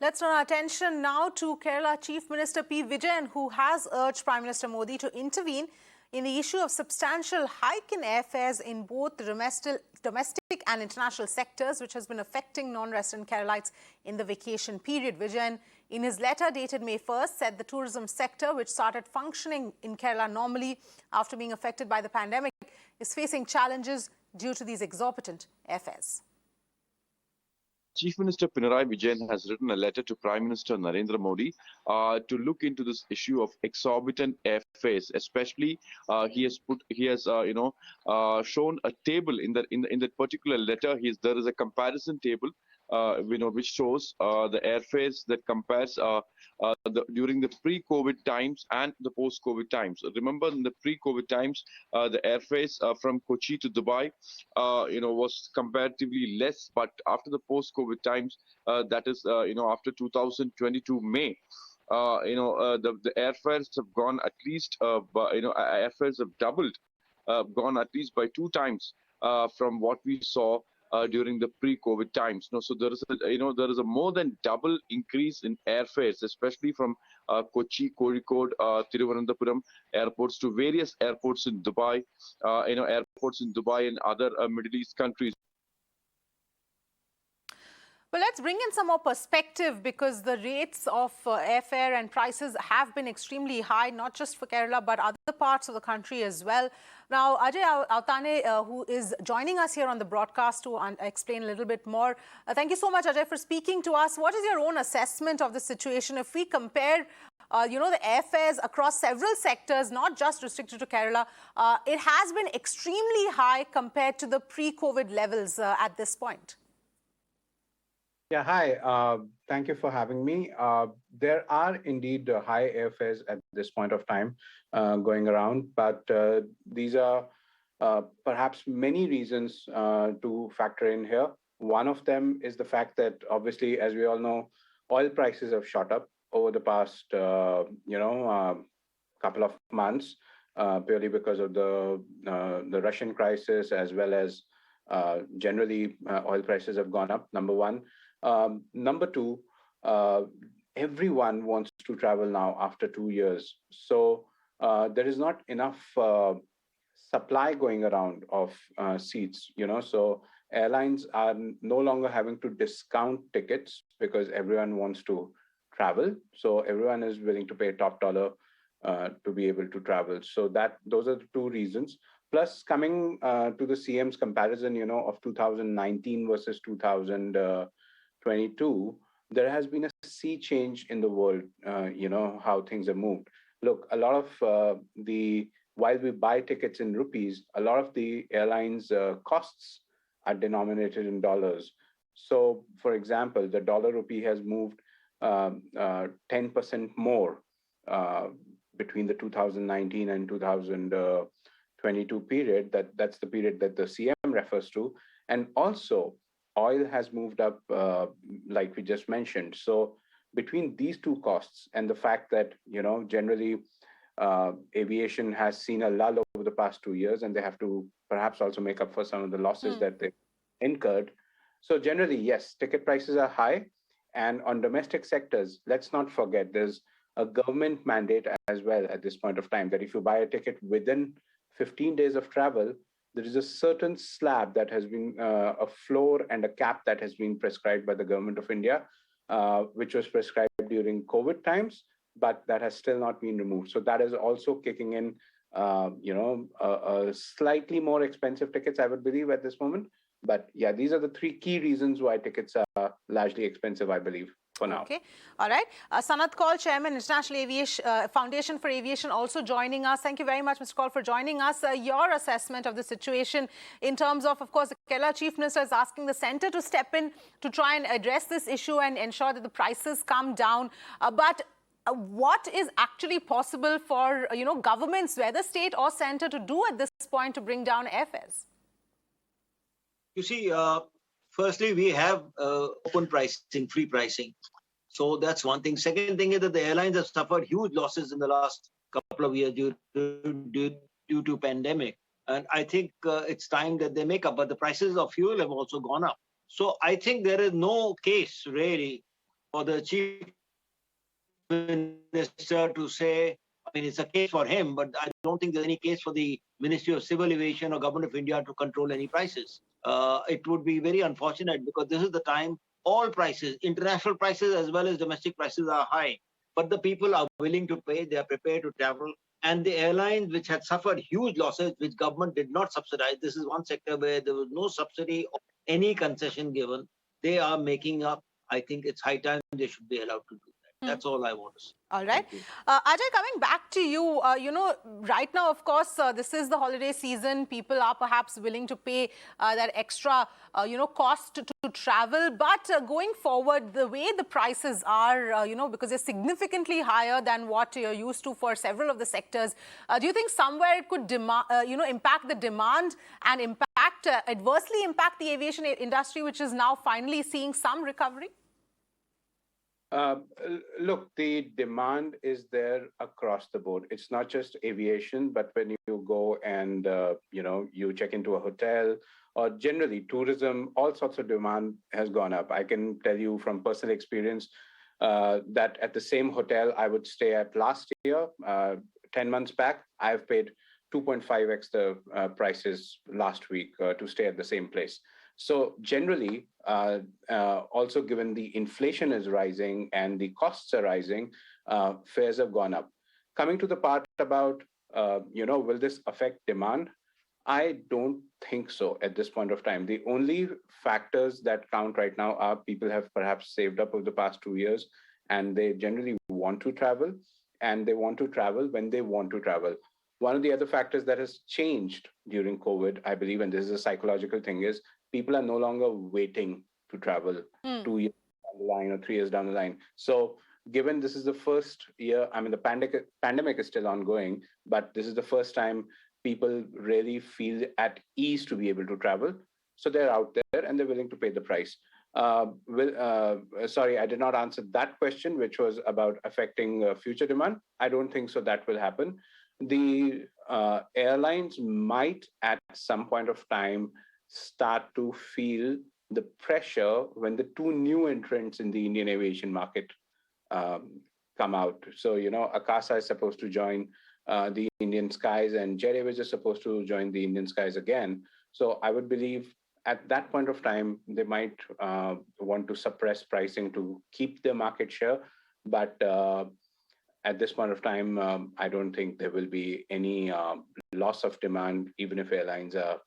Let's turn our attention now to Kerala Chief Minister P. Vijayan, who has urged Prime Minister Modi to intervene in the issue of substantial hike in airfares in both the domestic and international sectors, which has been affecting non-resident Keralites in the vacation period. Vijayan, in his letter dated May 1st, said the tourism sector, which started functioning in Kerala normally after being affected by the pandemic, is facing challenges due to these exorbitant airfares. Chief Minister Pinarayi Vijayan has written a letter to Prime Minister Narendra Modi to look into this issue of exorbitant airfares. Especially, he has shown a table in that particular letter. There is a comparison table, which shows the airfares that compares during the pre-COVID times and the post-COVID times. Remember, in the pre-COVID times, the airfares from Kochi to Dubai, was comparatively less. But after the post-COVID times, that is, after 2022 May, the airfares have gone at least, airfares have doubled, gone at least by 2 times from what we saw during the pre-COVID times. So there is a more than double increase in airfares, especially from Kochi, Kozhikode, Thiruvananthapuram airports to various airports in Dubai, airports in Dubai and other Middle East countries. Well, let's bring in some more perspective, because the rates of airfare and prices have been extremely high, not just for Kerala, but other parts of the country as well. Now, Ajay Avtane, who is joining us here on the broadcast to explain a little bit more. Thank you so much, Ajay, for speaking to us. What is your own assessment of the situation? If we compare the airfares across several sectors, not just restricted to Kerala, it has been extremely high compared to the pre-COVID levels at this point. Yeah, hi. Thank you for having me. There are indeed high airfares at this point of time going around, but these are perhaps many reasons to factor in here. One of them is the fact that, obviously, as we all know, oil prices have shot up over the past, couple of months, purely because of the Russian crisis, as well as generally oil prices have gone up, number one. Number two, everyone wants to travel now after 2 years. So there is not enough supply going around of seats, so airlines are no longer having to discount tickets because everyone wants to travel. So everyone is willing to pay top dollar to be able to travel. So those are the 2 reasons. Plus, coming to the CM's comparison, of 2019 versus 2022, there has been a sea change in the world, how things have moved. Look, a lot of while we buy tickets in rupees, a lot of the airlines' costs are denominated in dollars. So, for example, the dollar rupee has moved 10% more between the 2019 and 2022 period. That's the period that the CM refers to. And also, oil has moved up, like we just mentioned. So between these 2 costs and the fact that, generally aviation has seen a lull over the past 2 years, and they have to perhaps also make up for some of the losses that they incurred. So generally, yes, ticket prices are high. And on domestic sectors, let's not forget, there's a government mandate as well at this point of time that if you buy a ticket within 15 days of travel, there is a certain slab that has been a floor and a cap that has been prescribed by the government of India, which was prescribed during COVID times, but that has still not been removed. So that is also kicking in, slightly more expensive tickets, I would believe, at this moment. But yeah, these are the 3 key reasons why tickets are largely expensive, I believe, for now. Okay. All right. Sanat Kaul, Chairman, International Aviation Foundation for Aviation, also joining us. Thank you very much, Mr. Kaul, for joining us. Your assessment of the situation in terms of course, the Kerala Chief Minister is asking the centre to step in to try and address this issue and ensure that the prices come down. But what is actually possible for, governments, whether state or centre, to do at this point to bring down airfares? You see, firstly, we have open pricing, free pricing. So that's one thing. Second thing is that the airlines have suffered huge losses in the last couple of years due to pandemic. And I think it's time that they make up. But the prices of fuel have also gone up. So I think there is no case really for the Chief Minister to say, I mean, it's a case for him, but I don't think there's any case for the Ministry of Civil Aviation or Government of India to control any prices. It would be very unfortunate because this is the time all prices, international prices as well as domestic prices are high. But the people are willing to pay, they are prepared to travel. And the airlines which had suffered huge losses, which government did not subsidize, this is one sector where there was no subsidy or any concession given, they are making up. I think it's high time they should be allowed to do that. That's all I want to say. All right. Thank you. Ajay, coming back to you, right now, of course, this is the holiday season. People are perhaps willing to pay that extra, cost to travel. But going forward, the way the prices are, because they're significantly higher than what you're used to for several of the sectors, do you think somewhere it could, impact the demand and adversely impact the aviation industry, which is now finally seeing some recovery? Look, the demand is there across the board. It's not just aviation, but when you go and, you check into a hotel or generally tourism, all sorts of demand has gone up. I can tell you from personal experience that at the same hotel I would stay at last year, 10 months back, I've paid 2.5x the prices last week to stay at the same place. So generally, also given the inflation is rising and the costs are rising, fares have gone up. Coming to the part about, will this affect demand? I don't think so at this point of time. The only factors that count right now are people have perhaps saved up over the past 2 years and they generally want to travel and they want to travel when they want to travel. One of the other factors that has changed during COVID, I believe, and this is a psychological thing, is people are no longer waiting to travel 2 years down the line or 3 years down the line. So given this is the first year, I mean, the pandemic is still ongoing, but this is the first time people really feel at ease to be able to travel. So they're out there and they're willing to pay the price. Sorry, I did not answer that question, which was about affecting future demand. I don't think so that will happen. The airlines might at some point of time start to feel the pressure when the two new entrants in the Indian aviation market come out. So, Akasa is supposed to join the Indian skies and Jet Airways is supposed to join the Indian skies again. So I would believe at that point of time, they might want to suppress pricing to keep their market share. But at this point of time, I don't think there will be any loss of demand, even if airlines are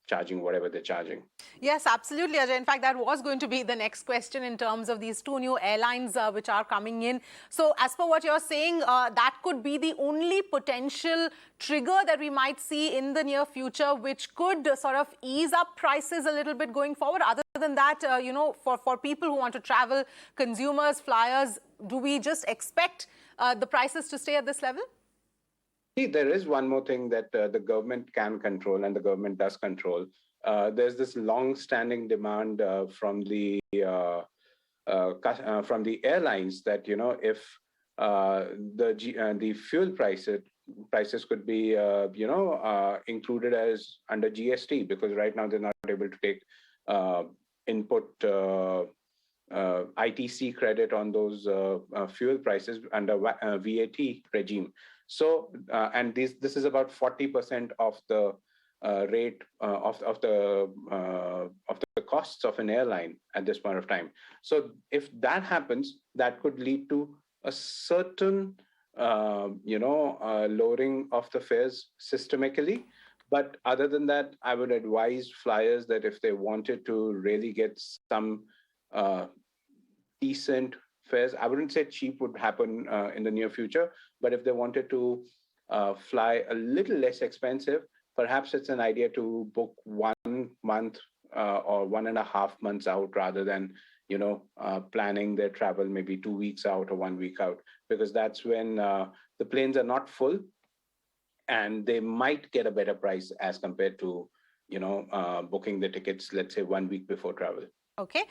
charging whatever they're charging. Yes, absolutely, Ajay. In fact, that was going to be the next question in terms of these two new airlines which are coming in. So as per what you're saying, that could be the only potential trigger that we might see in the near future, which could sort of ease up prices a little bit going forward. Other than that, for people who want to travel, consumers, flyers, do we just expect the prices to stay at this level? See, there is one more thing that the government can control and the government does control. There's this long-standing demand from the airlines that if the fuel prices could be included as under GST, because right now they're not able to take input ITC credit on those fuel prices under VAT regime. So, and this is about 40% of the rate of the costs of an airline at this point of time. So, if that happens, that could lead to a certain, lowering of the fares systemically. But other than that, I would advise flyers that if they wanted to really get some decent fares, I wouldn't say cheap would happen in the near future, but if they wanted to fly a little less expensive, perhaps it's an idea to book 1 month or 1.5 months out rather than planning their travel maybe 2 weeks out or 1 week out, because that's when the planes are not full and they might get a better price as compared to booking the tickets, let's say 1 week before travel. Okay.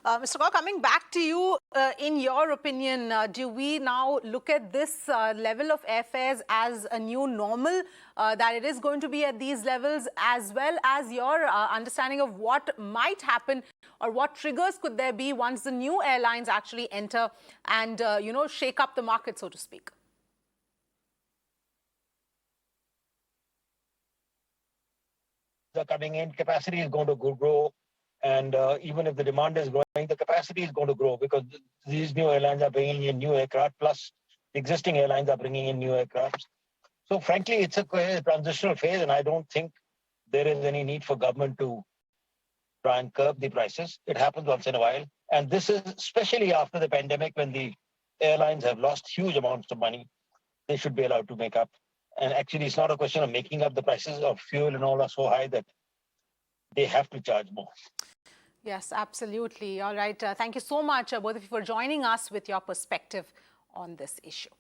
Mr. Kaur, coming back to you, in your opinion, do we now look at this level of airfares as a new normal, that it is going to be at these levels, as well as your understanding of what might happen or what triggers could there be once the new airlines actually enter and, shake up the market, so to speak? Are coming in, capacity is going to grow. And even if the demand is growing, the capacity is going to grow because these new airlines are bringing in new aircraft, plus the existing airlines are bringing in new aircraft. So frankly, it's a transitional phase, and I don't think there is any need for government to try and curb the prices. It happens once in a while. And this is especially after the pandemic when the airlines have lost huge amounts of money. They should be allowed to make up. And actually, it's not a question of making up. The prices of fuel and all are so high that they have to charge more. Yes, absolutely. All right. Thank you so much, both of you, for joining us with your perspective on this issue.